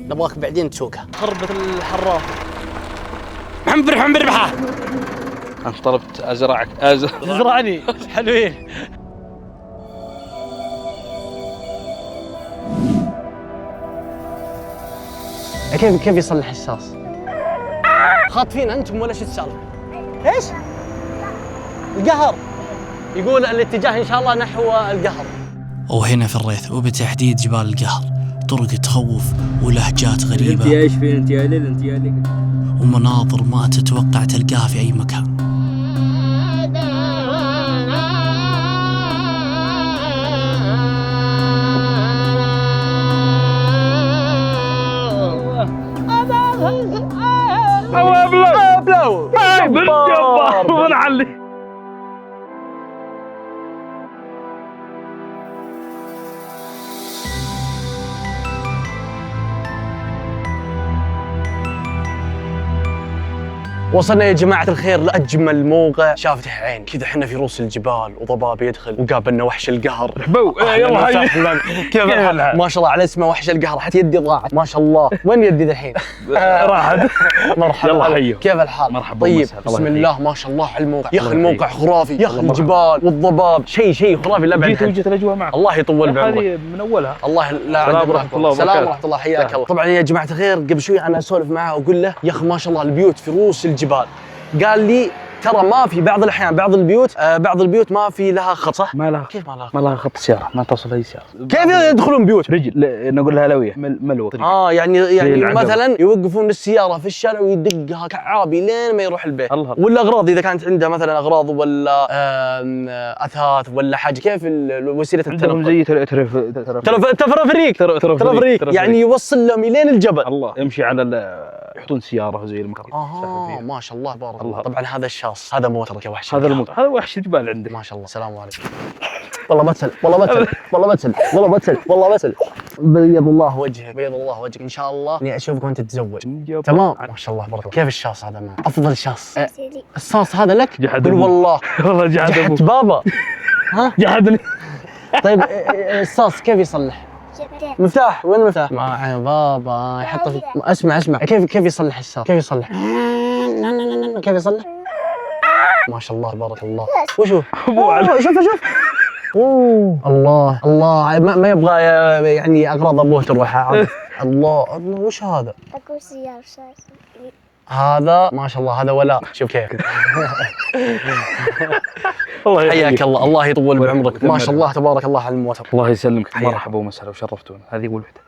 نبغاك بعدين تسوقها. خربة الحراف. محمد ربحه. أنا طلبت أزرعك تزرعني حلوين. كيف يصلح الشاص؟ خاطفين انتم ولا شو السالفه؟ ايش؟ القهر. يقول الاتجاه ان شاء الله نحو القهر. وهنا في الريث وبتحديد جبال القهر طرق تخوف ولهجات غريبة. انت ايش فين؟ انت يا ليل، انت يا ليل. ومناظر ما تتوقع تلقاها في أي مكان. ابلو هاي بالجبار ونعلي. وصلنا يا جماعة الخير لأجمل موقع شافته عين. كذا احنا في رؤوس الجبال وضباب يدخل وقابلنا وحش القهر. بو يلا هاي. كيف الحال؟ ما شاء الله على اسمه وحش القهر، حتى يدي ضاعت ما شاء الله. وين يدي ذحين؟ راحت. مرحبا. يلا حيو. كيف الحال؟ مرحبا طيب ومسهلا. بسم الله ما شاء الله على الموقع. يا اخي الله الموقع خرافي، يا اخي الله الجبال والضباب شيء خرافي. لا بعد وجت الاجواء معك. الله يطول بعمرك. هذه من اولها. الله لا سلام عندك ورحمة الله سلام وبركاته. ورحمة الله حياك الله. طبعا يا جماعة الخير قبل شوي أنا أسولف معه وأقول له يا أخي ما شاء الله البيوت في رؤوس الجبال. قال لي ترى ما في بعض الأحيان بعض البيوت ما في لها خط صح؟ ما لها كيف ما لها خط؟ ما لها خط سيارة، ما توصل أي سيارة. كيف يدخلون بيوت؟ رجل نقول لها لوية ملوى. يعني العقبة. مثلا يوقفون السيارة في الشارع ويدقها كعابي لين ما يروح البيت. الله. ولا أغراض إذا كانت عنده مثلا أغراض ولا أثاث ولا حاجة. كيف وسيلة عندهم التنقل؟ زي ترفريك يعني يوصل لهم لين الجبل. الله يمشي على يحطون سيارة زي المكان. ما شاء الله تبارك الله. الله. طبعا هذا الشاص هذا موترك يا وحش. هذا الموت، هذا وحش الجبال عندك. ما شاء الله. السلام عليكم. والله بتسل بيض الله وجهك ان شاء الله اني اشوفك وانت تتزوج. تمام ما شاء الله تبارك الله. كيف الشاص هذا معك؟ افضل شاص. الصاص هذا لك؟ جحد قل والله والله جحد جحت أبوك. بابا. ها جحدني. طيب الصاص كيف يصلح؟ مفتاح. وين المفتاح؟ مع بابا يحطه في. اسمع كيف يصلح الصاص؟ كيف يصلح؟ كيف يصلح؟ ما شاء الله تبارك الله. وشو؟ شوف اوه الله ما يبغى يعني اغراض ابوه تروح. الله وش هذا؟ أكو سيارة هذا ما شاء الله هذا ولاء. شوف كيف. الله حياك الله. الله يطول بعمرك. ما شاء الله تبارك الله على الموتر. الله يسلمك. حياك. مرحبا ومسهلا وشرفتونا. هذه أول وحدة.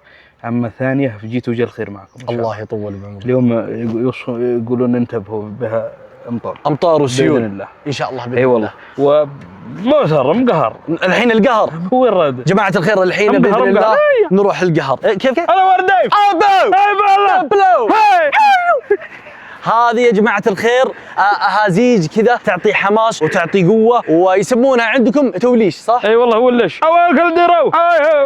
أما ثانية فجيت وجه الخير معكم إن شاء الله يطول بعمرك. اليوم يقولون انتبهوا بها امطار وسيول بإذن الله. ان شاء الله. اي والله. وموتر مقهر الحين القهر. هو الرد. جماعة الخير الحين بإذن الله نروح القهر. كيف؟ انا ورديف. أبو هذه يا جماعة الخير أهازيج كذا تعطي حماس وتعطي قوة ويسمونها عندكم توليش صح؟ اي والله هو ليش اواكل ديرو.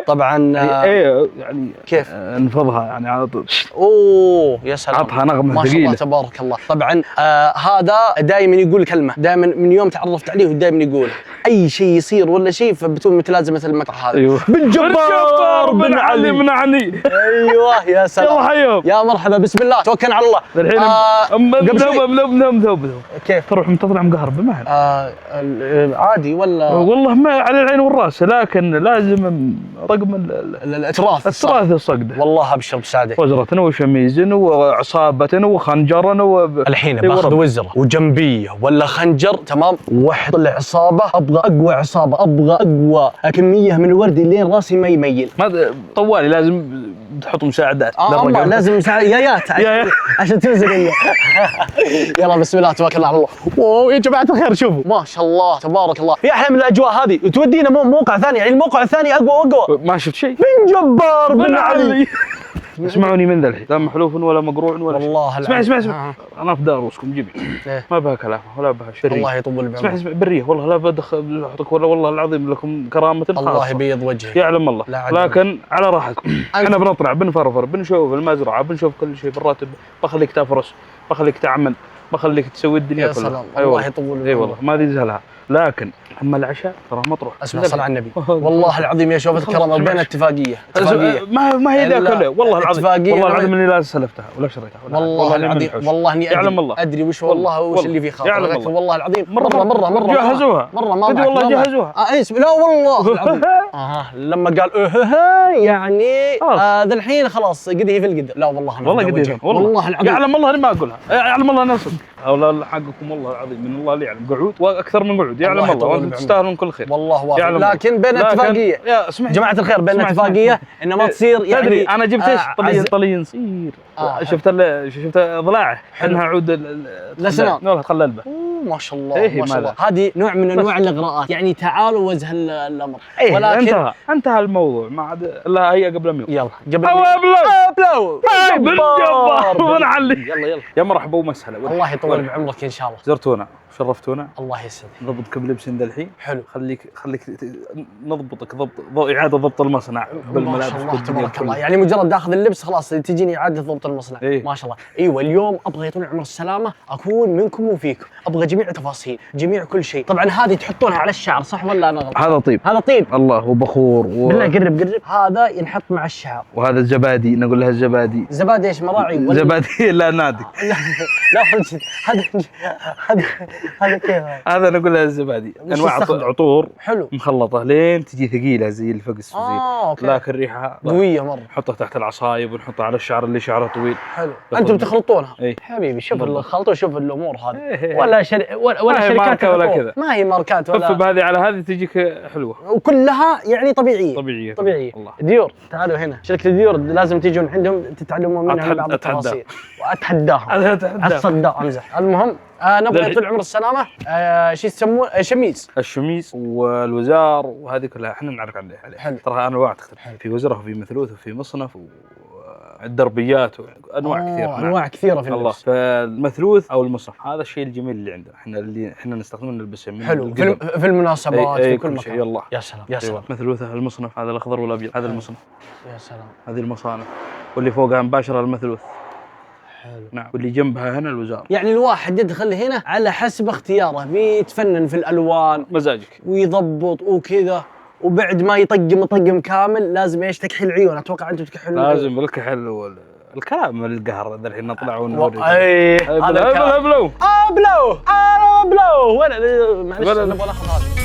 طبعا اي يعني كيف؟ نفضها يعني على طول. اوه يا سلام. عطها نغمة ما شاء الله ثقيلة. تبارك الله. طبعا هذا دائما يقول كلمة، دائما من يوم تعرفت عليه دائما يقول أي شيء يصير ولا شيء فبتكون متلازمة مثل المقطع هذا. ايوه. بالجبار بن علي. من عني. ايوه يا سلام. يلا حيهم. يا مرحبا بسم الله توكل على الله. الحين قبل شوي كيف تروح متطلع مقهر ما عادي ولا والله ما على العين والراس، لكن لازم رقم الاتراث الصقده. والله ابشر بسعدك. وزرة وشميز وعصابة وخنجر الحين باخذ وزره وجنبيه ولا خنجر تمام واحط العصابه. ابغى اقوى عصابه، ابغى اقوى كميه من الورد لين راسي ما يميل. ما طوالي لازم تحط مساعدات. لازم يايات عشان تنزل. يلا بسم الله توكل على الله. اوه يا جماعه الخير شوفوا ما شاء الله تبارك الله. في احلى من الاجواء هذه تودينا موقع ثاني. يعني الموقع الثاني اقوى. ما شفت شيء. من جبار بن علي. اسمعوني من ذا الحين لا محلوف ولا مقروع ولا شيء. والله اسمع انا في دار روسكم جيبي. ما بها كلام ولا بها شيء. الله يطول بعمرك. اسمع بريه والله لا بدخل احطك ولا والله العظيم لكم كرامه خاصه. الله يبيض وجهك. يعلم الله. لكن على راحتكم. احنا بنطلع بنفرفر بنشوف المزرعه بنشوف كل شيء بالراتب. بخليك تفرس بخليك تعمل بخليك تسوي الدنيا يا كلها. سلام الله يطول اي والله ما تنزلها، لكن اما العشاء ترى مطروح. اسمع صل على النبي والله العظيم يا شوف الكرم وبين اتفاقيه ما هي ذا كله والله العظيم. والله العظيم اني لا سلفتها ولا شريتها والله العظيم والله اني يعلم الله ادري وش والله وش اللي في خاطر، لكن والله العظيم مره جهزوها ما والله جهزوها. لا والله العظيم لما قال يعني ذا الحين خلاص قد هي في القدر. لا والله قد والله العظيم يعلم الله اني ما اقولها، يعلم الله اني اصدق. او حقكم والله العظيم من الله اللي يعلم، قعود واكثر من قعود يعلم الله، وانتم تستاهلون كل خير والله واضح. لكن بين اتفاقيه يا جماعه الخير، بين اتفاقيه انه ما تصير يعني. تدري انا جبت ايش؟ طلي نصير. شفت ضلاعه انها عود الاسنان والله تخللبه. ما شاء الله ما شاء الله. هذه نوع من انواع الاغراءات يعني. تعالوا وجه الامر. ولكن انتهى الموضوع ما عاد لا هي قبل 100. يلا قبل بلو بالجبار ونعلي. يلا يا مرحبا ومسهلا. الله يطول بعمرك ان شاء الله. زرتونا شرفتونا. الله يسعدك. نضبطك بلبسين ذا الحين. حلو. خليك نضبطك اعاده ضبط المصنع بالملابس. ما شاء الله تبارك الله. يعني مجرد اخذ اللبس خلاص تجيني اعاده ضبط المصنع. ما شاء الله. ايوه اليوم ابغى يطول عمر السلامه اكون منكم وفيكم، ابغى جميع تفاصيل جميع كل شيء. طبعا هذه تحطونها على الشعر صح ولا انا غلط؟ هذا طيب. هذا طيب الله وبخور بالله قرب هذا ينحط مع الشعر. وهذا الزبادي نقول لها الزبادي. زبادي ايش مراعي ولا زبادي لا نادي. لا هذا كيف هذا نقول لها الزبادي. انواع عطور حلو مخلطه لين تجي ثقيله زي الفقس لكن ريحها قويه مره. نحطها تحت العصايب ونحطها على الشعر اللي شعره طويل. حلو. انتم تخلطونها. حبيبي شوف الخلط وشوف الامور هذه. ولا شركات ولا كذا. ما هي ماركات ولا. فف بهذه على هذه تجيك حلوه وكلها يعني طبيعيه. طبيعيه. ديور تعالوا هنا شركه ديور لازم تيجون عندهم تتعلموا منها بعض التفاصيل. واتحداهم اتصدق امزح. المهم نبغى يطول عمر السلامه شو يسمونه الشميز والوزار وهذه كلها احنا نعرف عليه. حلو. ترى انواع تختلف في وزره وفي مثلوث وفي مصنف الدربيات وانواع كثيره. انواع كثيره في الله. فالمثلوث او المصنف هذا الشيء الجميل اللي عندنا احنا نستخدمه نلبسه من حلو في المناسبات في كل مكان. يلا يا سلام يا سلام. مثلوثه المصنف هذا الاخضر والابيض هذا المصنف. يا سلام. هذه المصانف واللي فوقها مباشره المثلوث. حلو. نعم. واللي جنبها هنا الوزاره. يعني الواحد يدخل هنا على حسب اختياره، بيتفنن في الالوان مزاجك ويضبط وكذا، وبعد ما يطقم كامل لازم ايش تكحل عيون. اتوقع انتم تكحلون لازم الكحل الكلام القهر ذا الحين نطلع ونوري. هذا بلو ولا معلش نبغى ناخذ هذا.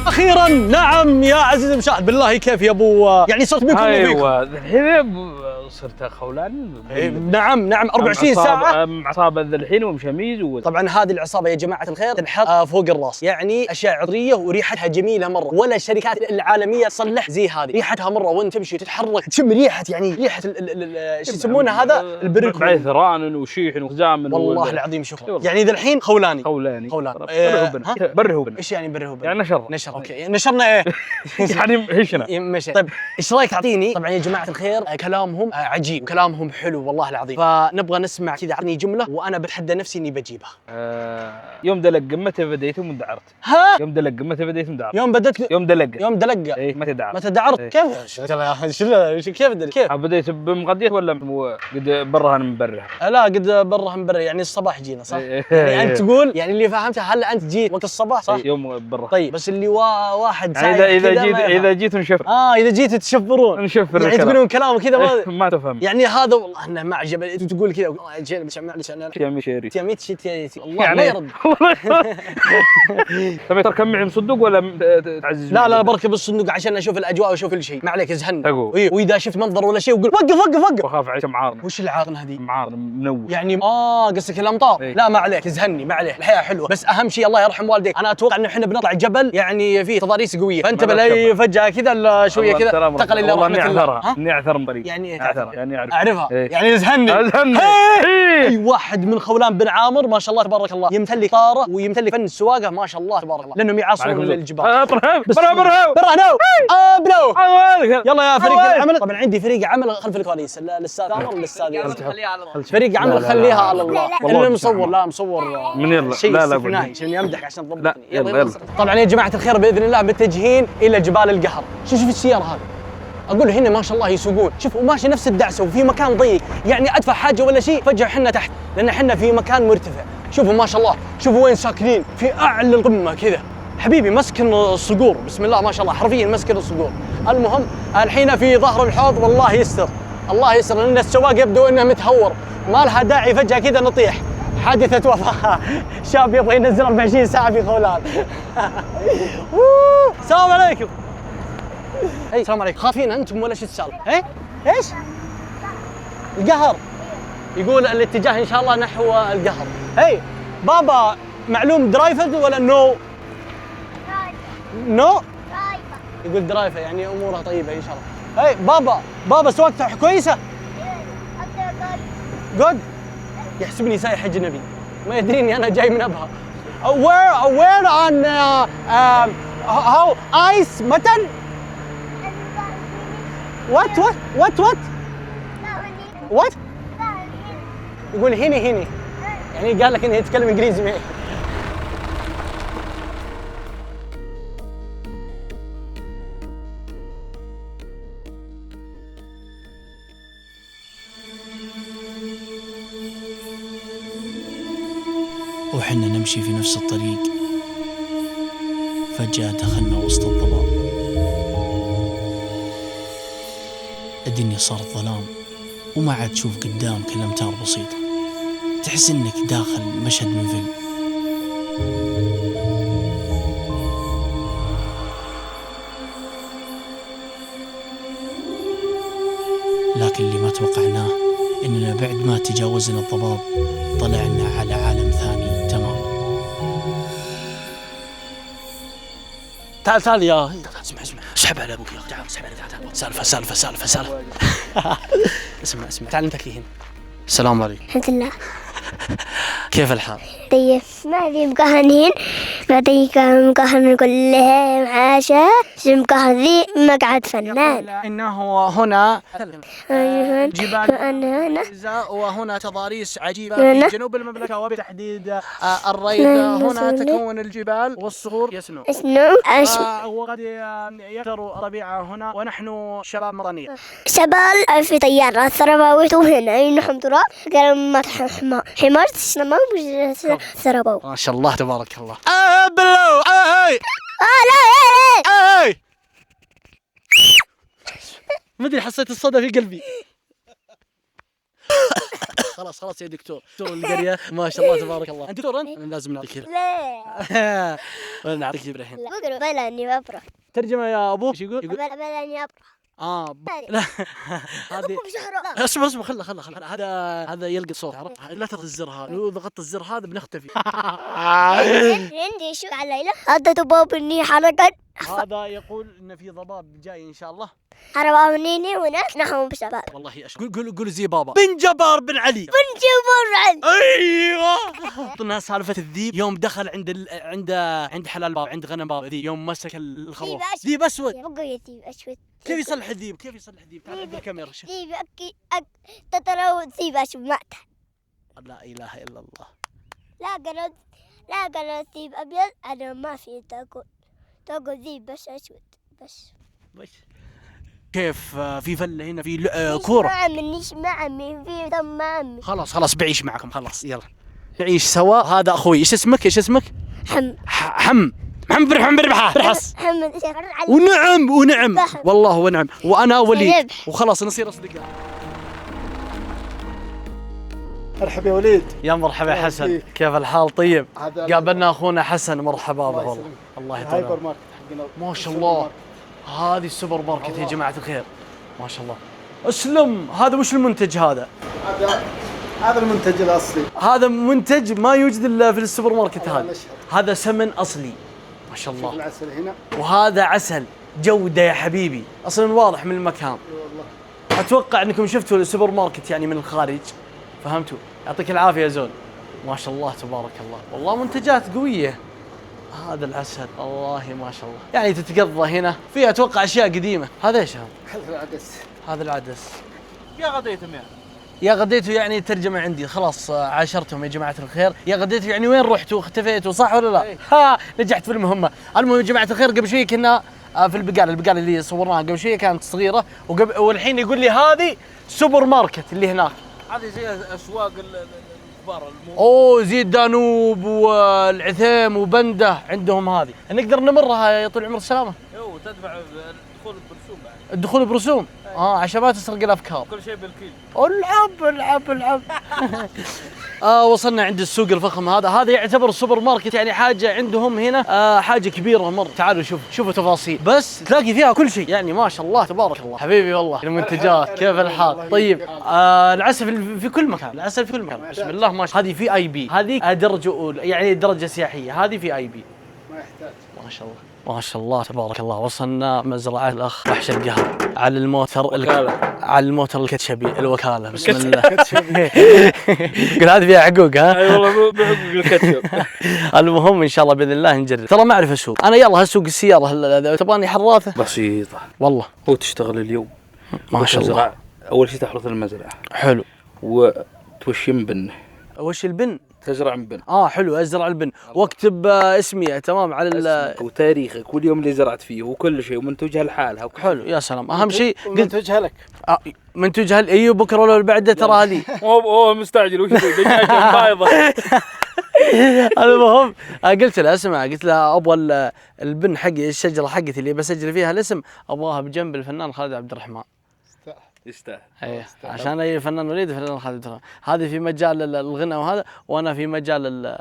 اخيرا نعم يا عزيزي المشاهد بالله كيف يا ابو يعني صرت بكم ايوه الحين صرت خولان. نعم 24 ساعه عصابه ذا الحين ومشميز طبعا هذه العصابه يا جماعه الخير تنحط فوق الراس، يعني اشياء عطريه وريحتها جميله مره، ولا الشركات العالميه تصلح زي هذه. ريحتها مره وانت تمشي تتحرك تشم ريحه يعني ريحه شو يسمونه هذا البريكو عثران وشيح وخزام. والله العظيم شكرا. يعني ذا الحين خولاني برهوبنا. ايش يعني برهوبنا؟ يعني نشر. اوكي نشرنا ايه يعني هشنا ماشي. طيب ايش رايك تعطيني طبعا يا جماعه الخير كلامهم عجيب وكلامهم حلو والله العظيم، فنبغى نسمع كذا عني جمله وانا بتحدى نفسي اني بجيبها. يوم دلق متى بديت ومدعرت؟ ها يوم دلق متى بديت ومدعرت؟ يوم دلق اي متى دعرت؟ متى دعرت؟ كيف كيف بديت بمغدية ولا قد برها من برها؟ لا قد برها من برها يعني الصباح جينا صح؟ يعني انت تقول يعني اللي فهمته هل انت جيت وقت الصباح صح؟ يوم برا. طيب بس اللي واحد يعني اذا جيت نشفر. اذا جيت تشفرون نشفر يعني تقولون كلام كذا ما تفهم يعني هذا والله انه ما عجب تقول كذا معلش انا تياميت الله ما يرد. طيب ترى كم معي مصدق ولا تعزز؟ لا بركب الصندوق عشان اشوف الاجواء واشوف كل شيء. ما عليك ازهن واذا شفت منظر ولا شيء وقول وقف واخاف عليك معارن. وش العارن هذه؟ معارن منور يعني قصدك الامطار. لا ما عليك ازهني ما عليه الحياه حلوه، بس اهم شيء الله يرحم والديك. انا اتوقع انه احنا بنطلع جبل يعني فيه تضاريس قويه، فانتبه لا فجاه كذا شويه كذا تقل الى رحمه الله. اني اعثر من طريق يعني يعني اعرفها يعني ازهني. اي واحد من خولان بن عامر ما شاء الله تبارك الله يمتلك طاره ويمتلك فن السواقه ما شاء الله تبارك الله، لانهم يعاصرون الجبال. برهو يلا يا فريق العمل. طبعا عندي فريق عمل خلف الكواليس الاستاذ عمر والاستاذ فريق عمل خليها على الله. اللي مصور لا مصور من يلا لا عشان يمدح عشان تضبطني. يلا طبعا يا جماعه الخير باذن الله متجهين الى جبال القهر. شوف السياره هذه اقول هنا ما شاء الله يسوقون، شوف وماشي نفس الدعسه وفي مكان ضيق، يعني ادفع حاجه ولا شيء فجاه احنا تحت، لان احنا في مكان مرتفع. شوفوا ما شاء الله، شوفوا وين ساكنين، في اعلى القمه كذا. حبيبي مسكن الصقور، بسم الله ما شاء الله، حرفيا مسكن الصقور. المهم الحين في ظهر الحوض، والله يستر الله يستر، لان السواق يبدو انه متهور، ما لها داعي فجاه كذا نطيح. حادثة وفاة، شاب يبغى ينزل 24 ساعة في خولان. السلام عليكم. اي السلام عليكم، خافين انتم ولا شو السالفة؟ ايه؟ ايش؟ القهر. يقول الاتجاه ان شاء الله نحو القهر. اي بابا معلوم درايفر ولا نو؟ نو؟ يقول درايفر يعني امورها طيبة ان شاء الله. اي بابا سواقته كويسة؟ جود. يحسبني سايح اجنبي، ما يدريني انا جاي من ابها. وير on how ice متن؟ what يقول هني يعني قال لك انه يتكلم انجليزي معي. وحنا نمشي في نفس الطريق، فجأة دخلنا وسط الضباب. الدنيا صارت ظلام وما عاد تشوف قدامك إلا أمتار بسيطة، تحس إنك داخل مشهد من فيلم. لكن اللي ما توقعناه إننا بعد ما تجاوزنا الضباب طلعنا على عالم ثاني تماما. تعال يا اسمع اسحب على ابوك يا اخي، تعال اسحب على سالفه اسمع تعال انت هنا. السلام عليكم. الحمد لله. كيف الحال؟ طيب ما ذي مقهنين، بعدين مقهن كلهم عاشا، مقهن ذي مقعد فنان. إنه هنا جبال هنا وهنا تضاريس عجيبة في جنوب المملكة، وبتحديد الريد هنا تكون الجبال والصخور يسنو وقد يكثر الطبيعة هنا، ونحن شباب مطنية شباب في طيارة ثرباوي وهنا نحن تراب قالوا ما حمار ما ثرباوي. ما شاء الله تبارك الله. لا مدري حسيت الصدى في قلبي. خلاص يا دكتور القرية ما شاء الله تبارك الله. انت دكتور انت؟ لازم نعطيك لا نعطيك الحين. لا بلاني أبرح. ترجمة يا ابو ايش يقول؟ بلاني أبرح. لا هذه اسمع خله هذا يلقط صوت، عرفت؟ لا تضغط الزر هذا، لو ضغطت الزر هذا بنختفي. عندي شو على ليلى هذا ضباب اني حركت. هذا يقول ان في ضباب جاي ان شاء الله. حرباونيني وناس نحن بشباب. والله قول زي بابا بن جبار بن علي. ايوه. قلنا سالفه الذيب يوم دخل عند حلال باب، عند غنم باب ذي، يوم مسك الخروف. ذيب اسود. ذيب اسود. كيف يصلح الذيب؟ تعال عند الكاميرا. ذيب تترو ذيب اسود مات. لا اله الا الله. لا قالوا ذيب ابيض، انا ما في تاكل ذيب بس اسود بس. كيف في فله هنا في كوره؟ ما عمي في دم عمي. خلاص بعيش معكم، خلاص يلا نعيش سوا. هذا اخوي، ايش اسمك؟ محمد برحس. ونعم والله ونعم، وانا وليد، وخلاص نصير اصدقاء. مرحبا يا وليد. يا مرحبا يا حسن، كيف الحال؟ طيب قابلنا اخونا حسن، مرحبا به والله. الله يطول هايبر ماركت حقنا ما شاء الله. هذه السوبر ماركت يا جماعة الخير ما شاء الله. اسلم، هذا وش المنتج هذا؟ هذا المنتج الأصلي. هذا منتج ما يوجد إلا في السوبر ماركت هذا سمن أصلي ما شاء الله. العسل هنا، وهذا عسل جودة يا حبيبي، أصلا واضح من المكان. والله أتوقع أنكم شفتوا السوبر ماركت يعني من الخارج، فهمتوا؟ يعطيك العافية يا زول، ما شاء الله تبارك الله، والله منتجات قوية. هذا العسل والله ما شاء الله، يعني تتقضى هنا في اتوقع اشياء قديمه. هذا ايش هذا العدس يا غديتوا يعني ترجمه عندي خلاص. عاشرتهم يا جماعه الخير. يا غديتوا يعني وين رحتوا؟ اختفيتوا صح ولا لا؟ نجحت في المهمه. المهم يا جماعه الخير، قبل شوي كنا في البقالة اللي صورناها قبل شويه كانت صغيره، والحين يقول لي هذه سوبر ماركت اللي هناك. هذه زي اسواق الكبار. اوه زي الدانوب والعثيم وبنده عندهم هذه، نقدر نمرها يا طول العمر السلامه. ايوه تدفع الدخول برسوم بعد. الدخول برسوم. عشان ما تسرق الافكار. كل شيء بالكيلو. العب. وصلنا عند السوق الفخم هذا يعتبر سوبر ماركت، يعني حاجه عندهم هنا حاجه كبيره مره. تعالوا شوفوا تفاصيل، بس تلاقي فيها كل شيء، يعني ما شاء الله تبارك الله. حبيبي والله المنتجات كيف الحال؟ طيب العسل في كل مكان، العسل في كل مكان. بسم الله ما شاء الله. هذه VIP، هذه درجه اولى، يعني درجه سياحيه، هذه VIP. ما يحتاج. ما شاء الله ما شاء الله تبارك الله. وصلنا مزرعة الأخ وحش القهر على الموتر الكتشبي الوكالة. بسم الله. قل هذه فيها حقوق ها؟ اي والله بحقوق الكتشب. المهم إن شاء الله بإذن الله نجرب. ترى ما أعرف أسوق أنا، يلا هسوق السيارة. تبغاني حراثة؟ بسيطة والله. هو تشتغل اليوم ما شاء الله. أول شيء تحرث المزرعة. حلو. وتوشم بن. وش البن؟ تزرع بن. حلو، ازرع البن واكتب اسمي تمام على وتاريخك واليوم اللي زرعت فيه وكل شيء ومنتجها لحالها. حلو يا سلام. اهم شيء منتجها لك. منتجها ايوه بكره ولا بعده ترى هذه. هو مستعجل وش يسوي؟ دجاجه بايضه. المهم قلت له اسمع، قلت له ابغى البن حقي، الشجره حقتي اللي بسجل فيها الاسم ابغاها بجنب الفنان خالد عبد الرحمن. يستاهل. ايه عشان اي فنان وليد فنان خالد عبد الرحمن. هذه في مجال الغنى وهذا، وانا في مجال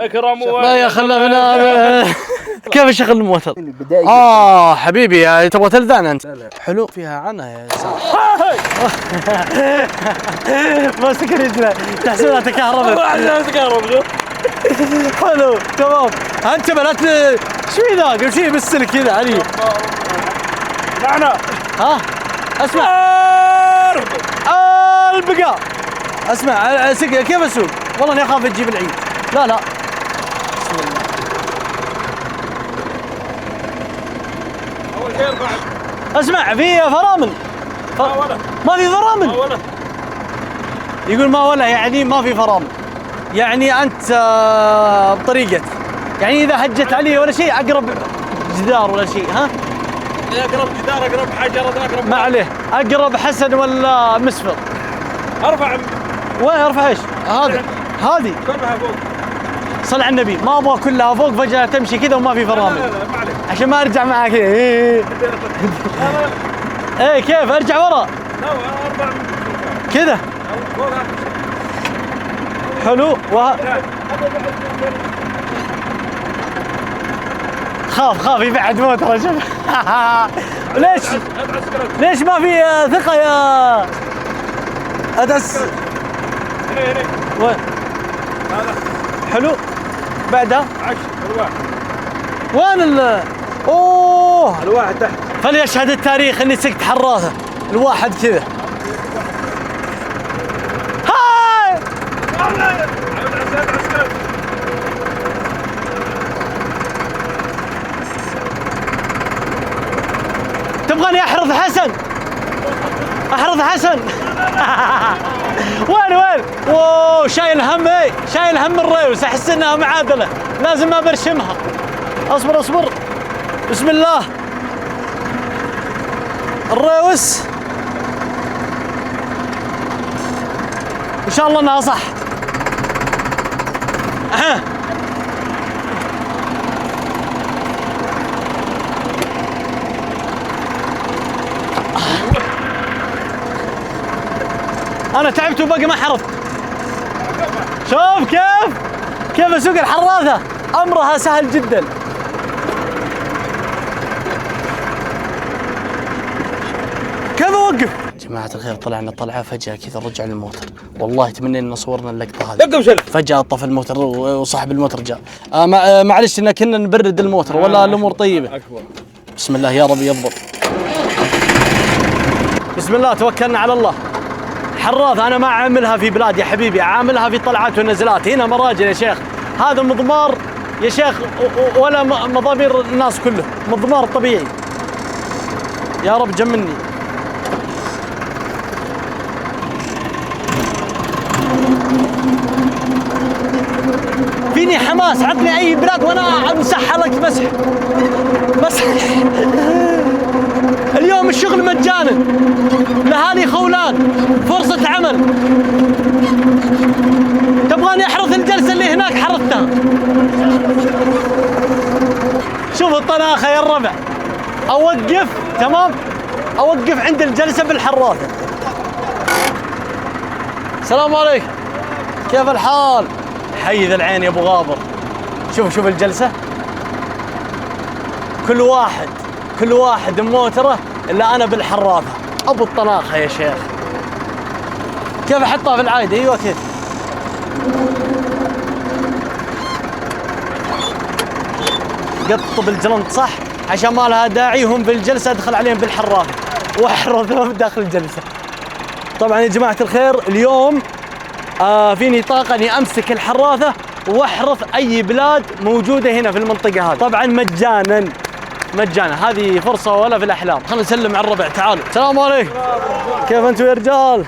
اكرم. لا يا خلنا كيف اشغل الموتر؟ حبيبي تبغى تلذان انت؟ حلو فيها عنها يا سعد. ماسك رجله تحسبها تكهربت. حلو تمام. انت بلات شو ذا قبل شيء بالسلك كذا علي. نعناع. اسمع البقاء. اسمع كيف اسوق؟ والله اني اخاف تجيب العيد. لا بسم الله. اول شيء ارفع. اسمع في فرامل. ما في فرامل. يقول ما ولا، يعني ما في فرامل، يعني انت بطريقتك، يعني اذا هجت علي ولا شيء اقرب جدار ولا شيء. اقرب جدار، اقرب حجر، اقرب ما عليه. اقرب حسن ولا مسفر؟ ارفع. وين ارفع ايش؟ هذه كلها فوق. صل على النبي. ما ابغى كلها فوق فجأة تمشي كذا وما في فرامل. لا ما عليك. عشان ما ارجع معك. ايه كيف ارجع ورا؟ لا ارفع كذا. حلو. خاف يبعد موتر. شوف ليش ما في ثقة يا أدس؟ وين؟ حلو. بعدها الواحد. وين الواحد تحت. فليشهد التاريخ اني سقت حراثة الواحد كذا. تبغاني احرث حسن؟ وين؟ اوه شايل هم الريوس. احس انها معادله لازم ابرشمها. اصبر بسم الله. الريوس ان شاء الله انها صح. انا تعبت وباقي ما حرفت. شوف كيف اسوق الحراثه، امرها سهل جدا. كيف اوقف؟ جماعة الخير طلعنا طلعة فجأة كذا رجع الموتر. والله تمنينا ان صورنا اللقطة هذه. فجأة طفى الموتر وصاحب الموتر جاء. معلش إن كنا نبرد الموتر ولا الامور طيبة. بسم الله يا رب يضبط. بسم الله توكلنا على الله. حراث انا ما اعاملها في بلاد يا حبيبي، اعاملها في طلعات ونزلات. هنا مراجل يا شيخ، هذا مضمار يا شيخ ولا مضامير الناس كله، مضمار طبيعي. يا رب جمني. فيني حماس، عطني اي بلاد وانا امسحها لك مسح. بس اليوم الشغل مجانا، الاهالي خولان، فرصة عمل. تبغاني احرث الجلسة اللي هناك حرثتها. شوف الطناخة يا الربع، اوقف تمام، اوقف عند الجلسة بالحراثة. السلام عليكم، كيف الحال؟ حي ذا العين يا ابو غابر. شوف الجلسة، كل واحد موتره الا انا بالحراثة. ابو الطناخة يا شيخ. كيف احطها في العايدة؟ ايوه كيف. قط بالجلنط صح، عشان ما لها داعي هم بالجلسة ادخل عليهم بالحراثة واحرثهم داخل الجلسة. طبعا يا جماعة الخير اليوم فيني طاقة اني امسك الحراثة واحرث اي بلاد موجودة هنا في المنطقة هذه، طبعا مجانا. هذه فرصة ولا في الاحلام. خلينا نسلم على الربع. تعالوا. السلام عليكم، كيف انتم يا رجال؟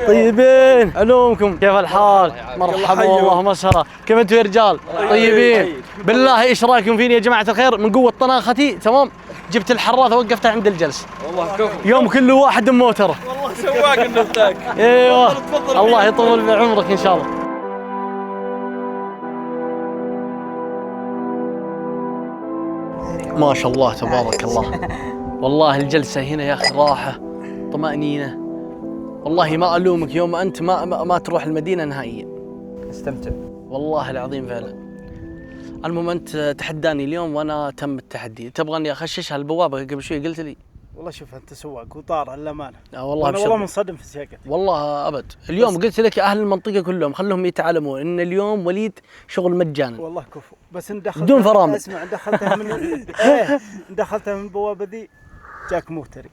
طيبين؟ علومكم كيف الحال؟ مرحبا والله مسهرة. كيف انتم يا رجال؟ طيبين؟ بالله ايش رايكم فيني يا جماعة الخير؟ من قوة طناختي تمام جبت الحراثة وقفتها عند الجلسة. والله كفو. يوم كل واحد موتره. والله سواق النفتاك. ايوه الله يطول بعمرك ان شاء الله. ما شاء الله تبارك الله. والله الجلسة هنا يا اخي راحة، طمأنينة. والله ما الومك يوم انت ما تروح المدينة نهائيا. استمتع. والله العظيم فعلا. المهم انت تحداني اليوم وانا تم التحدي. تبغاني اخششها البوابة قبل شوي قلت لي. والله شوف انت سواق وطار للامانه. والله والله منصدم في سياقتي. والله ابد. اليوم قلت لك اهل المنطقه كلهم خلهم يتعلمون ان اليوم وليد شغل مجانا. والله كفو، بس ان دخلت بدون فرامل. اسمع دخلتها من البوابه ذي جاك مفتري.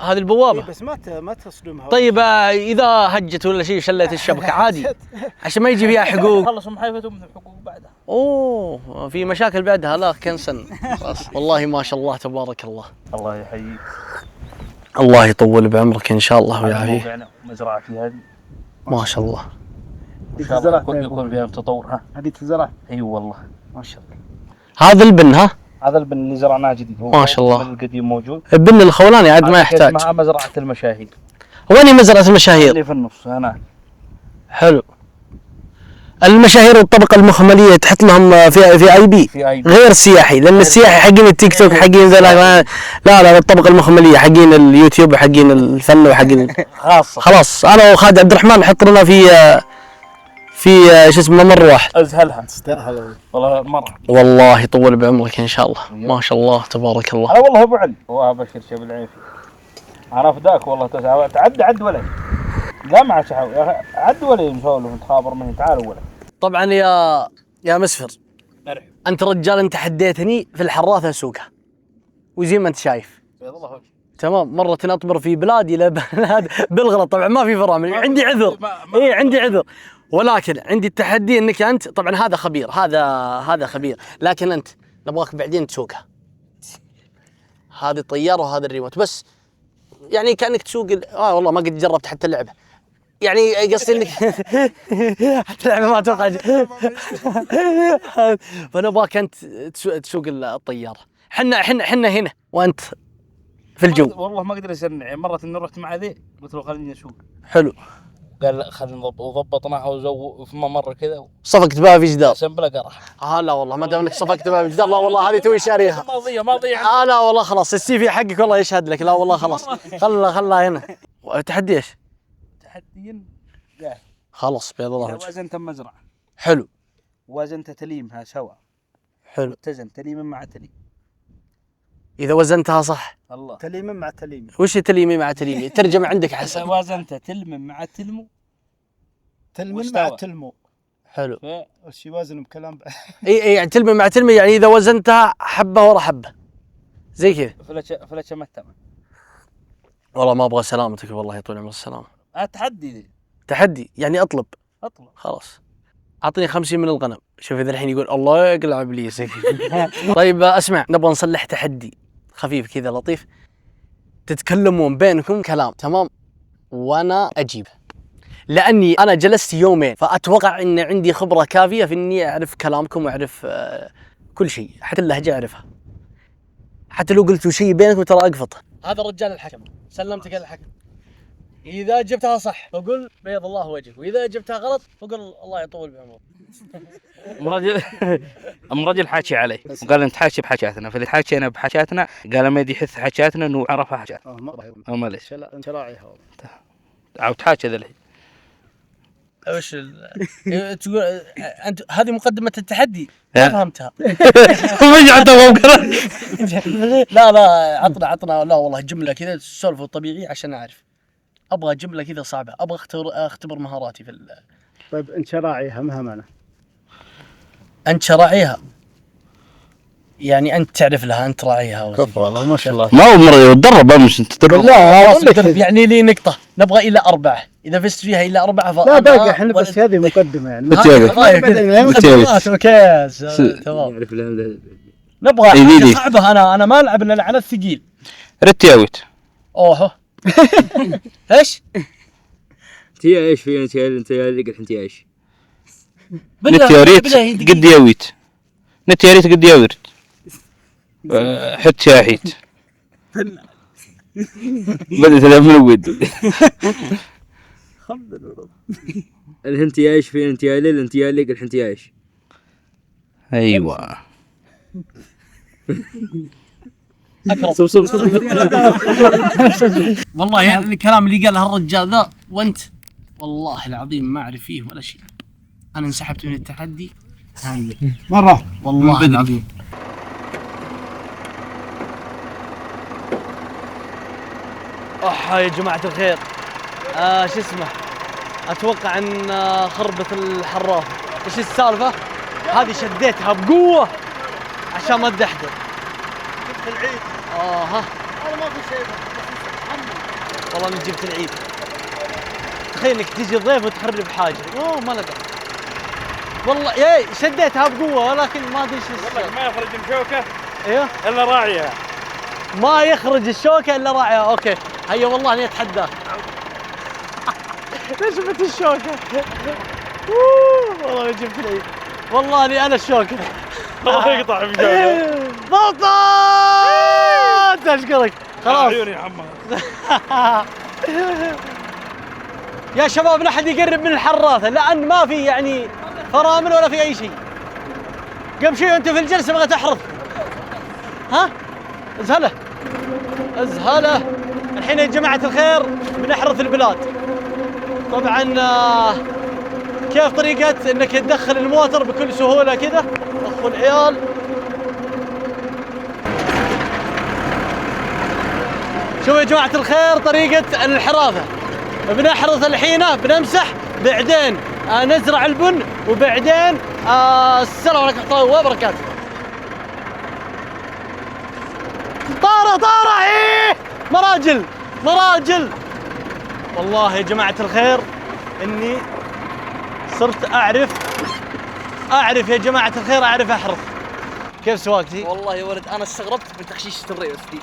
هذه البوابه بس ما تصدمها. طيب اذا هجت ولا شيء شلت الشبكه عادي عشان ما يجي فيها حقوق. خلصوا محيفتهم من الحقوق بعدها. اوه في مشاكل بعدها. لا كنسن. والله ما شاء الله تبارك الله. الله يحييك. الله يطول بعمرك ان شاء الله ويعافيك. مزرعتي هذه ما شاء الله. ان شاء الله يكون فيها تطور. ها هذه تزرع. اي والله ما شاء الله. هذا البن ها؟ هذا البن اللي زرعناه جديد. ما شاء الله. البن القديم موجود. البن الخولاني عاد ما يحتاج. اسمها مزرعة المشاهير. وين مزرعة المشاهير؟ اللي في النص هنا. حلو. المشاهير والطبقة المخملية تحط لهم في اي بي غير سياحي، لان السياحي حقين التيك توك حقين لا الطبقة المخملية حقين اليوتيوب وحقين الفن وحقين خلاص. انا وخالد عبد الرحمن نحط لنا في شو اسمه ممر واحد. ازهلها تستاهل والله مرة. والله يطول بعمرك ان شاء الله. ما شاء الله تبارك الله. انا والله ابو علي وابشر شبل العين فيه. انا فداك والله عد ولي. لا ما عاد شحاوي عد ولي مسولف نتخابر مني. تعالوا ولي. طبعا يا مسفر مرحبا. انت رجال انت حديتني في الحراثة اسوقها وزي ما انت شايف تمام. مرة اطمر في بلادي الى بلاد بالغلط. طبعا ما في فرامل. عندي عذر. عندي عذر، ولكن عندي التحدي انك انت طبعا هذا خبير. هذا خبير، لكن انت نبغاك بعدين تسوقها. هذه الطيارة وهذا الريموت بس، يعني كانك تسوق والله ما قد جربت حتى اللعبة. يعني قصدي انك حتى اللعبة ما اتوقع. فنبغاك انت تسوق الطيارة. حنا هنا وانت في الجو. والله ما اقدر اسنع. مرة اني رحت مع ذي قلت له خليني اسوق. حلو. قال لا خلينا نضبط وضبطناها في ممر كذا. صفقت بها في جدار. بلا قرح. لا والله ما دام انك صفقت بها في جدار. لا والله هذه توي شاريها. ماضية. لا والله خلاص السي في حقك والله يشهد لك. لا والله خلاص خلها هنا. تحدي ايش؟ تحديا خلاص بيض الله وجهك. وزنت مزرعة. حلو. وزنت تليمها سوا. حلو. تزن تليم مع تليم. اذا وزنتها صح. الله. تليم مع تليم. وش تليمي مع تليمي؟ ترجمة عندك حسن. إذا وزنت تلم مع تلمو. تلمن مع تلمو. حلو. وش يوازن بكلام اي يعني تلمي مع تلمي، يعني اذا وزنتها حبة ورا حبة زي كذا. فلتش متمة. والله ما ابغى سلامتك والله يطول عمر السلامة. تحدي يعني اطلب خلاص. اعطيني 50 من الغنم. شوف اذا الحين يقول الله يقلع ابليس. طيب اسمع، نبغى نصلح تحدي خفيف كذا لطيف. تتكلمون بينكم كلام تمام وانا اجيب. لاني انا جلست يومين، فاتوقع ان عندي خبره كافيه في اني اعرف كلامكم واعرف كل شيء، حتى اللهجه اعرفها، حتى لو قلتوا شيء بينكم ترى اقفطه. هذا الرجال الحكم، سلمتك الحكم. اذا جبتها صح فقل بيض الله وجهك، واذا جبتها غلط فقل الله يطول بعمرك. رجل حاكي علي وقال انت حاكي بحكاتنا، فاذا حكينا بحكاتنا قال ما يدي يحث حكاتنا انه عرفها حكاتنا. ما ليش انت راعيها عاود تحاكي ذا الحين. وش تقول انت هذه مقدمه التحدي؟ ما فهمتها. لا عطنا لا والله جمله كذا سولفوا طبيعي عشان اعرف. ابغى جمله كذا صعبه، ابغى اختبر مهاراتي في طيب انت راعيها مهمنا. انت راعيها يعني انت تعرف لها، انت راعيها. كفو والله ما شاء الله. ما هو مره يتدرب امس انت تدرب. لا يعني لي نقطه، نبغى الى 4، اذا فزت فيها الى 4 لا باقي احنا بس هذه مقدمه يعني. اوكي تمام. نبغى حاجه صعبه، انا ما العب الا على الثقيل. رتياويت. اوه ايش؟ انت ايش في انت اللي قلت ايش؟ نتياريت قدياويت. نتياريت قدياويت. حط شاحيت. بدأت من الود. انت ايش في انت يا ليل انت يا ليل انت ايش؟ ايوه. والله يعني الكلام اللي قاله الرجال ذا وانت والله العظيم ما اعرف فيه ولا شيء. انا انسحبت من التحدي مره والله العظيم. يا جماعة الخير، شو اسمه، اتوقع ان خربت الحرافة. ايش السالفة؟ هذه شديتها بقوة عشان ما تدحدر. جبت العيد. ها والله ما في شيء. والله اني جبت العيد. تخيل انك تجي ضيف وتخرب حاجة. ما له داعي. والله ياي شديتها بقوة ولكن ما ادري ايش والله ما يخرج الشوكة ايوه الا راعيها. ما يخرج الشوكة الا راعيها. اوكي هيا والله اني اتحداك. ليش جبت الشوكة؟ والله جبت العيد. والله اني انا الشوكة. الله يقطع بجوله. ضبطت. اشكرك خلاص. عيوني يا حمار. يا شباب لا احد يقرب من الحراثة لان ما في يعني فرامل ولا في اي شيء. قبل شوي وانت في الجلسة بغيت احرث. ها؟ ازهله ازهله. الحين يا جماعة الخير بنحرث البلاد. طبعا كيف طريقة انك تدخل الموتر بكل سهولة كذا. اخو العيال شوفوا يا جماعة الخير طريقة الحراثة. بنحرث الحين بنمسح بعدين نزرع البن وبعدين السلام عليكم ورحمة الله وبركاته. طارة ايه مراجل. والله يا جماعة الخير اني صرت اعرف يا جماعة الخير اعرف احرث. كيف سواقتي؟ والله يا ولد انا استغربت من تخشيشة الريوس دي.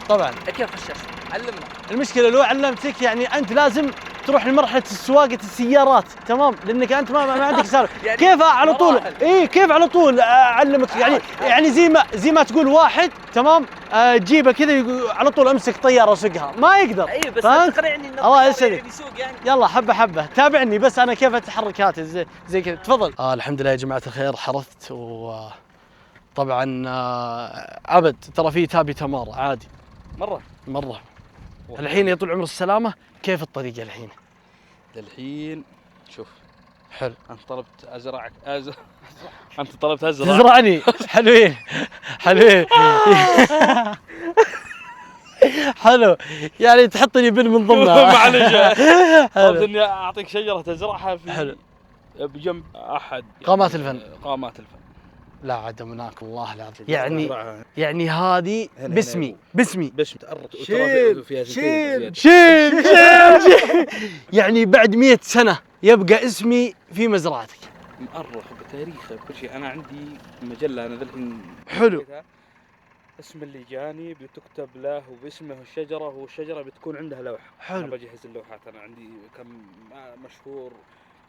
طبعا كيف خشاش؟ علمنا. المشكلة لو علمتك يعني انت لازم تروح لمرحلة سواقة السيارات، تمام؟ لأنك أنت ما عندك سالفة. يعني كيف على طول؟ كيف على طول أعلمك يعني زي ما تقول واحد، تمام؟ تجيبه كذا على طول أمسك طيارة وسقها، ما يقدر. أي بس تقنعني إنه الله يسعدك. يعني. يلا حبة تابعني بس أنا كيف التحركات زي كذا، تفضل. الحمد لله يا جماعة الخير حرثت وطبعا عبد ترى فيه تابي تمارة عادي. مرة. الحين يا طول عمر السلامة كيف الطريقة الحين؟ الحين شوف حلو. أنت طلبت أزرعك أنت طلبت أزرع تزرعني. حلوين حلو يعني تحطني بن من ضمنها. معلش طلبت إني أعطيك شجرة تزرعها في حلو بجنب أحد قامات الفن. لا عاد مناك الله العظيم. يعني هذه باسمي شيل يعني بعد 100 سنة يبقى اسمي في مزرعتك. مؤرخ بتاريخه بكل شيء. أنا عندي مجلة أنا ذا الحين حلو اسم اللي جاني بتكتب له وباسمه الشجرة، والشجرة بتكون عندها لوحة. حلو. أنا بجهز اللوحات، أنا عندي كم مشهور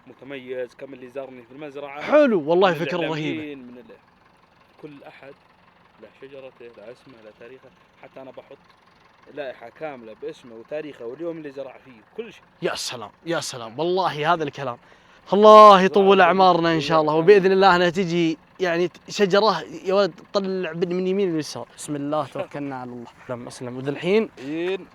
متميز، كم اللي زارني في المزرعة. حلو والله من فكرة رهيبة. الإعلاميين، كل أحد له شجرته، له اسمه، له تاريخه. حتى أنا بحط لائحة كاملة باسمه وتاريخه واليوم اللي زرع فيه كل شيء. يا سلام يا سلام والله هذا الكلام. الله يطول اعمارنا ان شاء الله، وباذن الله انها تجي يعني شجره يا ولد تطلع من يمين ويسار. بسم الله توكلنا على الله. لما اسلم وذا الحين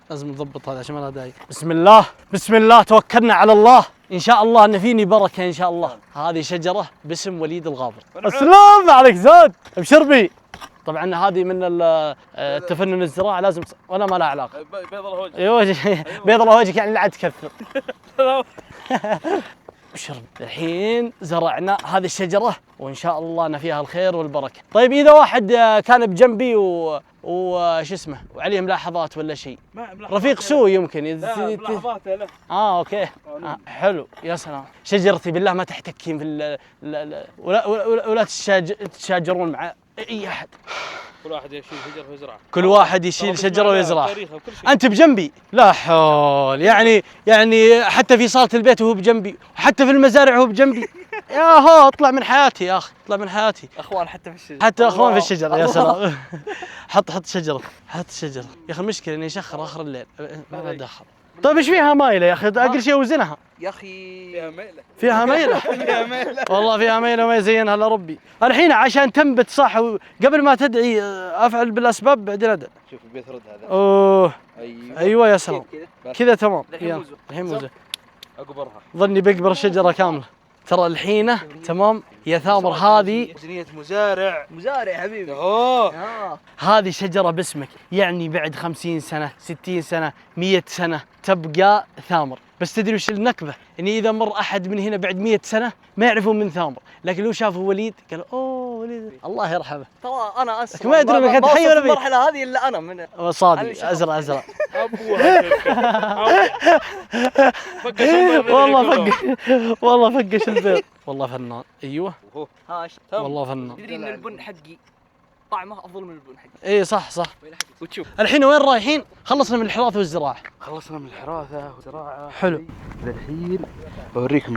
لازم نضبط هذا عشان ما له داعي. بسم الله بسم الله توكلنا على الله، ان شاء الله ان فيني بركه ان شاء الله. هذه شجره باسم وليد الغابر. السلام عليك زود ابشر بي. طبعا هذه من التفنن الزراعه لازم ولا ما لها علاقه. بيض الله وجهك. ايوه بيض الله وجهك يعني لا عاد تكثر. ابشر الحين زرعنا هذه الشجره وان شاء الله ان فيها الخير والبركه. طيب اذا واحد كان بجنبي وش اسمه وعليه ملاحظات ولا شيء، رفيق سوء يمكن ملاحظاته له. اوكي حلو يا سلام. شجرتي بالله ما تحتكين في ولا تشاجرون مع اي احد. كل واحد يشيل شجره ويزرعها. كل واحد يشيل شجره ويزرعها. انت بجنبي لا حول، يعني حتى في صاله البيت وهو بجنبي، وحتى في المزارع وهو بجنبي. يا هو اطلع من حياتي يا اخي، اطلع من حياتي. اخوان حتى في الشجره. حتى اخوان في الشجره يا سلام. حط شجره، حط شجره يا اخي. المشكله اني اشخر اخر الليل ما دخل. طيب ايش فيها مايله يا اخي؟ اقل شيء اوزنها. يا اخي فيها ميله والله فيها ميله ما يزينها الا ربي. الحين عشان تنبت صح قبل ما تدعي افعل بالاسباب بعدين ادعي. شوف بيثرد هذا. اوه ايوه يا سلام كذا تمام. الحين موزه اقبرها. ظني بقبر الشجره كامله. ترى الحينه تمام يا ثامر. هذه ميزانية مزارع حبيبي. هذه شجره باسمك، يعني بعد 50 سنه 60 سنه 100 سنه تبقى ثامر. بس تدري وش النكبه؟ اني اذا مر احد من هنا بعد 100 سنه ما يعرفون من ثامر، لكن لو شافوا وليد قالوا اوه وليد الله يرحمه. ترى انا اسف ما ادري انك انت حي ولا ميت. المرحله هذه الا انا من صادق ازرق ابوها. والله فقش البيض. والله فنان. ايوه والله فنان. تدري ان البن حقي طعمه افضل من البن حقي. اي صح وتشوف الحين وين رايحين؟ خلصنا من الحراث والزراعه. خلصنا من الحراثه والزراعه. حلو. الحين بوريك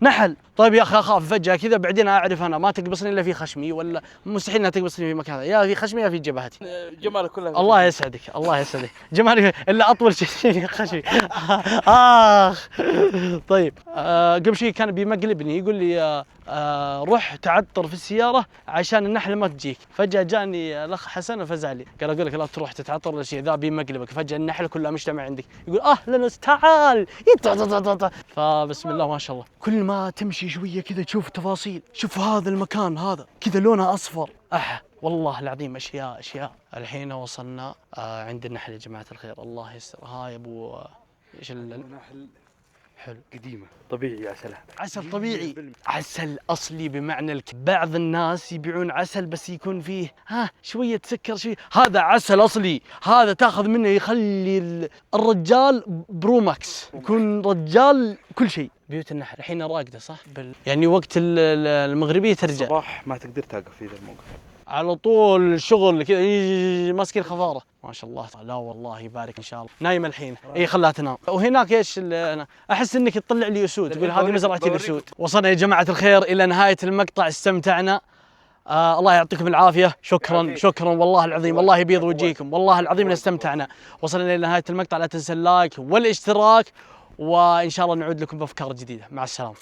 نحل. طيب يا اخي اخاف فجاه كذا بعدين اعرف انا ما تقبصني الا في خشمي، ولا مستحيل انها تقبصني في مكان، يا في خشمي يا في جبهتي. جمالك كله. الله يسعدك الله يسعدك. جمالك الا اطول شيء في خشمي. طيب قبل شيء كان بيمقلبني يقول لي روح تعطر في السياره عشان النحله ما تجيك. فجاه جاني الاخ حسن فزع لي قال اقول لك لا تروح تتعطر ولا شيء ذا بيمقلبك. فجاه النحله كلها مجتمع عندك يقول اهلا تعال. فبسم الله ما شاء الله. كل ما تمشي شويه كذا تشوف تفاصيل. شوف هذا المكان هذا كذا لونه اصفر. والله العظيم اشياء. الحين وصلنا عند النحل يا جماعه الخير. الله يستر. هاي ابو ايش النحل حلو قديمه طبيعي. عسل طبيعي، عسل اصلي بمعنى بعض الناس يبيعون عسل بس يكون فيه شويه سكر شويه. هذا عسل اصلي. هذا تاخذ منه يخلي الرجال بروماكس، يكون رجال كل شيء. بيوت النحل الحين راقده صح؟ يعني وقت المغربيه ترجع. الصباح ما تقدر توقف في ذا الموقف. على طول شغل كذا ماسكين خفاره ما شاء الله. لا والله يبارك ان شاء الله. نايمه الحين خلاها تنام. وهناك ايش انا احس انك تطلع لي اسود تقول هذه مزرعتي الاسود. وصلنا يا جماعه الخير الى نهايه المقطع. استمتعنا. الله يعطيكم العافيه. شكرا والله العظيم. الله يبيض وجهكم والله العظيم استمتعنا. وصلنا الى نهايه المقطع. لا تنسى اللايك والاشتراك، وان شاء الله نعود لكم بافكار جديده. مع السلامه.